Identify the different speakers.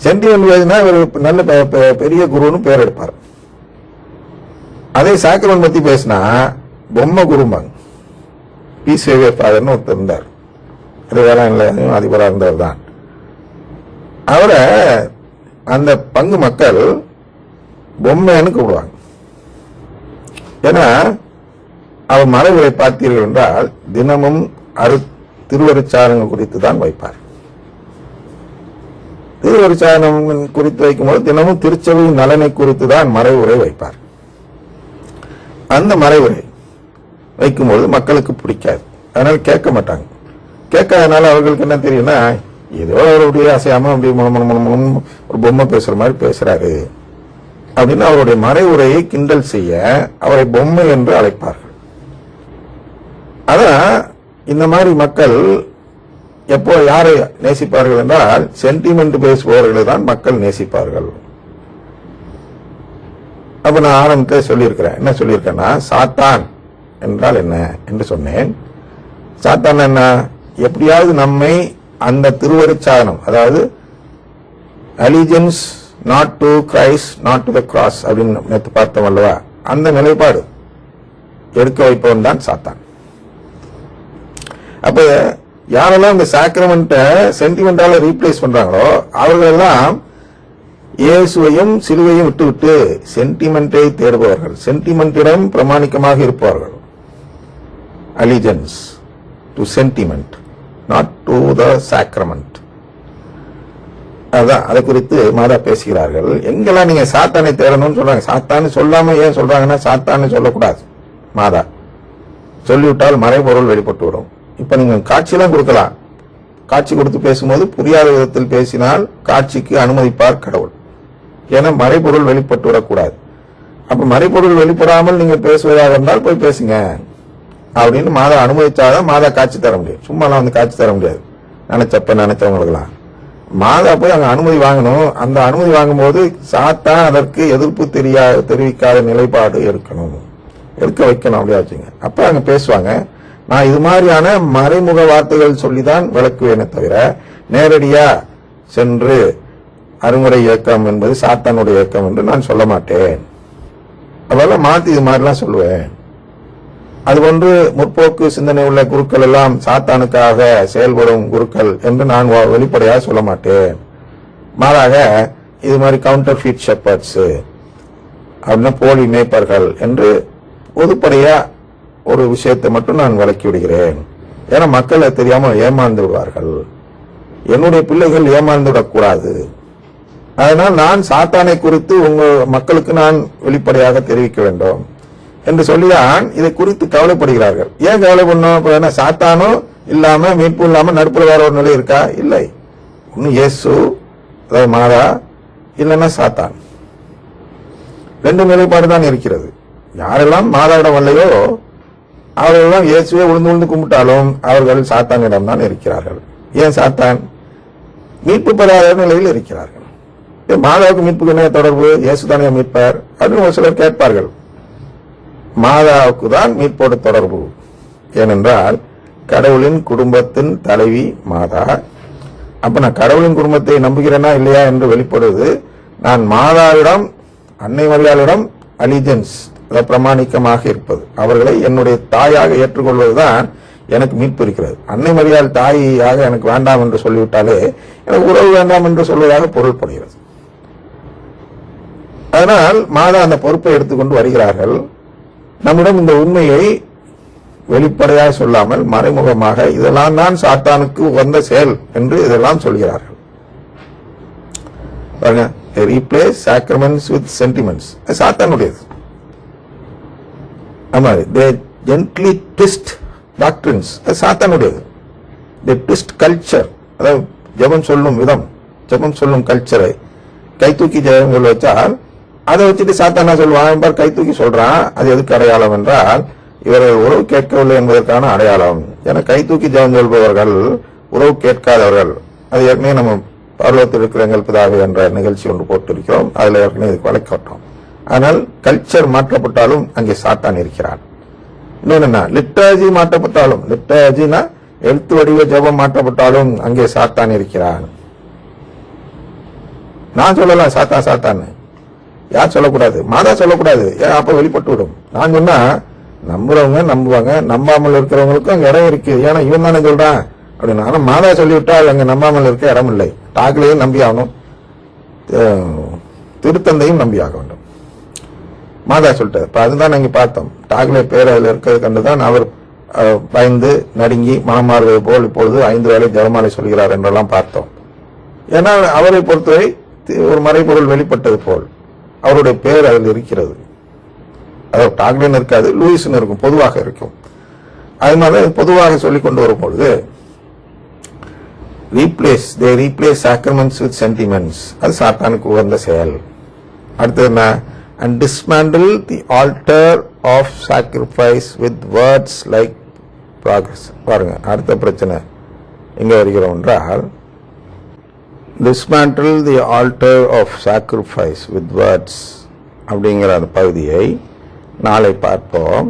Speaker 1: Sentiment பேசினா இவர் நல்ல பெரிய குருன்னு பேர் எடுப்பார். அதே சாக்ரமெண்ட் பத்தி பேசினா பொம்மை குரும்பாங்க. பி சேவியர் ஃபாதர்னு ஒருத்தர் இருந்தார், அது வேளாண் அதிபராக இருந்தவர் தான். அவரை அந்த பங்கு மக்கள் பொம்மைன்னு கூப்பிடுவாங்க. ஏன்னா அவர் மறைவுரை பார்த்தீர்கள் என்றால் தினமும் திருவருட்சாதனங்கள் குறித்து தான் வைப்பார். திருவருட்சாதனம் குறித்து வைக்கும்போது தினமும் திருச்சபையின் நலனை குறித்து தான் மறைவுரை வைப்பார். அந்த மறைவுரை வைக்கும்போது மக்களுக்கு பிடிக்காது, அதனால கேட்க மாட்டாங்க. கேட்காதனால அவர்களுக்கு என்ன தெரியும்னா, ஏதோ அவருடைய அசையாம அப்படி ஒரு பொம்மை பேசுற மாதிரி பேசுறாரு அப்படின்னு அவருடைய மறைவுரையை கிண்டல் செய்ய அவரை பொம்மை என்று அழைப்பார்கள். அதான் இந்த மாதிரி மக்கள் எப்போ யாரை நேசிப்பார்கள் என்றால் சென்டிமெண்ட் பேசுபவர்களை தான் மக்கள் நேசிப்பார்கள். அப்ப நான் ஆரம்பத்தை சொல்லியிருக்கிறேன். என்ன சொல்லியிருக்கேன்னா, சாத்தான் என்றால் என்ன என்று சொன்னேன். சாத்தான் என்ன, எப்படியாவது நம்மை அந்த திருவருட்சாதனம், அதாவது allegiance not to Christ not to the cross அப்படின்னு நேற்று பார்த்தோம் அல்லவா, அந்த நிலைப்பாடு எடுக்க வைப்பவன் தான் சாத்தான். அப்ப யாரெல்லாம் இந்த சாக்ரமெண்ட்டை சென்டிமெண்டால ரீப்ளேஸ் பண்றாங்களோ அவர்கள் எல்லாம் இயேசுவையும் சிலுவையும் விட்டு சென்டிமெண்டை தேடுபவர்கள், சென்டிமெண்டிடம் பிரமாணிக்கமாக இருப்பவர்கள். Allegiance to sentiment not to the sacrament. அதான் அதை குறித்து மாதா பேசுகிறார்கள். எங்கெல்லாம் நீங்க சாத்தானை தேடணும்னு சொல்றாங்க. சாத்தான்னு சொல்லாம ஏன் சொல்றாங்கன்னா, சாத்தான்னு சொல்லக்கூடாது. மாதா சொல்லிவிட்டால் மறைபொருள் வெளிப்பட்டு வரும். இப்ப நீங்க காட்சியெல்லாம் கொடுக்கலாம். காட்சி கொடுத்து பேசும்போது புரியாத விதத்தில் பேசினால் காட்சிக்கு அனுமதிப்பார் கடவுள். ஏன்னா மறைபொருள் வெளிப்பட்டு விடக்கூடாது. அப்ப மறைபொருள் வெளிப்படாமல் நீங்க பேசுவதாக இருந்தால் போய் பேசுங்க அப்படின்னு மாதா அனுமதிச்சாதான் மாதா காட்சி தர முடியும். சும்மாலாம் வந்து காட்சி தர முடியாது. நினைச்சவங்களுக்கெல்லாம் மாதா போய் அங்க அனுமதி வாங்கணும். அந்த அனுமதி வாங்கும்போது சாத்தான் அதற்கு எதிர்ப்பு தெரிவிக்காத நிலைப்பாடு எடுக்க வைக்கணும். அப்படியா வச்சுங்க. அப்ப அங்க பேசுவாங்க. நான் இது மாதிரியான மறைமுக வார்த்தைகள் சொல்லிதான் விளக்குவேனே தவிர நேரடியா சென்று அருமுறை இயக்கம் என்பது சாத்தானுடைய இயக்கம் என்று நான் சொல்ல மாட்டேன். அதெல்லாம் மாத்தி இது மாதிரிலாம் சொல்லுவேன். அதுபோன்று முற்போக்கு சிந்தனை உள்ள குருக்கள் எல்லாம் சாத்தானுக்காக செயல்படும் குருக்கள் என்று நான் வெளிப்படையாக சொல்ல மாட்டேன். மாறாக இது மாதிரி கவுண்டர் ஃபீட் ஷெப்பர்ட்ஸ் அப்படின்னா போலி மேய்ப்பர்கள் என்று பொதுப்படையா ஒரு விஷயத்தை மட்டும் நான் விளக்கி விடுகிறேன். ஏன்னா மக்களை தெரியாம ஏமாந்து விடுவார்கள். என்னுடைய பிள்ளைகள் ஏமாந்து விடக்கூடாது. அதனால் நான் சாத்தானை குறித்து உங்க மக்களுக்கு நான் வெளிப்படையாக தெரிவிக்க வேண்டும் என்று சொல்லிதான் இதை குறித்து கவலைப்படுகிறார்கள். ஏன் கவலைப்படணும்? சாத்தானும் இல்லாம மீட்பு இல்லாம நடுப்புல வேற ஒரு நிலை இருக்கா? இல்லை. ஒன்னு இயேசு, அதாவது மாதா, இல்லைன்னா சாத்தான். ரெண்டு நிலைப்பாடு தான் இருக்கிறது. யாரெல்லாம் மாதாவிடம் வரலையோ அவர்களெல்லாம் இயேசுவே உழுந்து கும்பிட்டாலும் அவர்கள் சாத்தானிடம் தான் இருக்கிறார்கள். ஏன் சாத்தான்? மீட்பு பெறாத நிலையில் இருக்கிறார்கள். மாதாவுக்கு மீட்புக்கு என்ன தொடர்பு? இயேசு தானே மீட்பார் அப்படின்னு ஒரு சிலர் கேட்பார்கள். மாதாவுக்கு தான் மீட்போடு தொடர்பு. ஏனென்றால் கடவுளின் குடும்பத்தின் தலைவி மாதா. அப்ப நான் கடவுளின் குடும்பத்தை நம்புகிறேனா இல்லையா என்று வெளிப்படுவது, நான் மாதாவிடம் அன்னை மரியாளிடம் அலிஜென்ஸ் பிரமாணிக்கமாக இருப்பது, அவர்களை என்னுடைய தாயாக ஏற்றுக்கொள்வதுதான் எனக்கு மீட்பு இருக்கிறது. அன்னை மரியாள் தாயாக எனக்கு வேண்டாம் என்று சொல்லிவிட்டாலே எனக்கு உறவு வேண்டாம் என்று சொல்வதாக பொருள்படுகிறது. அதனால் மாதா அந்த பொறுப்பை எடுத்துக்கொண்டு வருகிறார்கள். நம்மிடம் இந்த உண்மையை வெளிப்படையாக சொல்லாமல் மறைமுகமாக இதெல்லாம் தான் சாத்தானுக்கு உகந்த செயல் என்று இதெல்லாம் சொல்கிறார்கள். பாருங்க, ரீப்ளேஸ் சாக்ரமெண்ட்ஸ் வித் சென்டிமெண்ட்ஸ். சாத்தானுடையது. they gently twist doctrines. அது சாத்தானுடையது. they twist culture. அதாவது ஜெபம் சொல்லும் விதம், ஜெபம் சொல்லும் கல்ச்சரை கை தூக்கி ஜெபம் சொல்ல வச்சால் அதை வச்சுட்டு சாத்தானா சொல்லுவான், பார் கை தூக்கி சொல்றான். அது எதுக்கு அடையாளம் என்றால் இவர்கள் உறவு கேட்கவில்லை என்பதற்கான அடையாளம். ஏன்னா கை தூக்கி ஜெபம் சொல்பவர்கள் உறவு கேட்காதவர்கள். அது ஏற்கனவே நம்ம பரலோகத்தில் இருக்கிற எங்கள் பிதாவே என்ற நிகழ்ச்சி ஒன்று போட்டிருக்கிறோம். அதுல ஏற்கனவே இதுக்கு வழக்கப்பட்டோம். ஆனால் கல்ச்சர் மாற்றப்பட்டாலும் அங்கே சாத்தான் இருக்கிறான். இன்னொன்னு, லிட்டர்ஜி மாற்றப்பட்டாலும், லிட்டர்ஜினா எழுத்து வடிவ ஜபம் மாற்றப்பட்டாலும் அங்கே சாத்தான் இருக்கிறான். நான் சொல்லலாம் சாத்தான்னு. யார் சொல்லக்கூடாது? மாதா சொல்லக்கூடாது. ஏன் அப்ப வெளிப்பட்டு விடும். நான் சொன்னா நம்புறவங்க நம்புவாங்க, நம்பாமல் இருக்கிறவங்களுக்கும் அங்க இடம் இருக்கு. ஏன்னா இவன் தானே சொல்றான் அப்படின்னு. ஆனா மாதா சொல்லிவிட்டா அங்க நம்பாமல் இருக்க இடம் இல்லை. டாக்லையும் நம்பி ஆகணும், திருத்தந்தையும் நம்பி ஆக வேண்டும். மாதா சொல்லிட்டார். இப்ப அதுதான் நாங்க பார்த்தோம். டாக்லே பேர் அதில் இருக்கிறது கண்டுதான் அவர் பயந்து நடுங்கி மனம் மாறுவது போல் இப்பொழுது 5 வேளை ஜெபமாலை சொல்கிறார் என்றெல்லாம் பார்த்தோம். ஏன்னா அவரை பொறுத்தவரை ஒரு மறைபொருள் வெளிப்பட்டது போல் அவருடைய பேர் அதில் இருக்கிறது. அதாவது டாக்லின் இருக்காது, லூயிஸ்னு இருக்கும், பொதுவாக இருக்கும். அது மாதிரி பொதுவாக சொல்லிக் கொண்டு வரும் பொழுது ரீப்ளேஸ் சாக்ரமெண்ட்ஸ் வித் சென்டிமெண்ட்ஸ், அது சாத்தானுக்கு உகந்த செயல். அடுத்தது என்ன? And dismantle the altar of sacrifice with words like progress. பாருங்க அடுத்த பிரச்சனை எங்க வருகிறோம் என்றால், dismantle the altar of sacrifice with words அப்படிங்கிற அந்த பகுதியை நாளை பார்ப்போம்.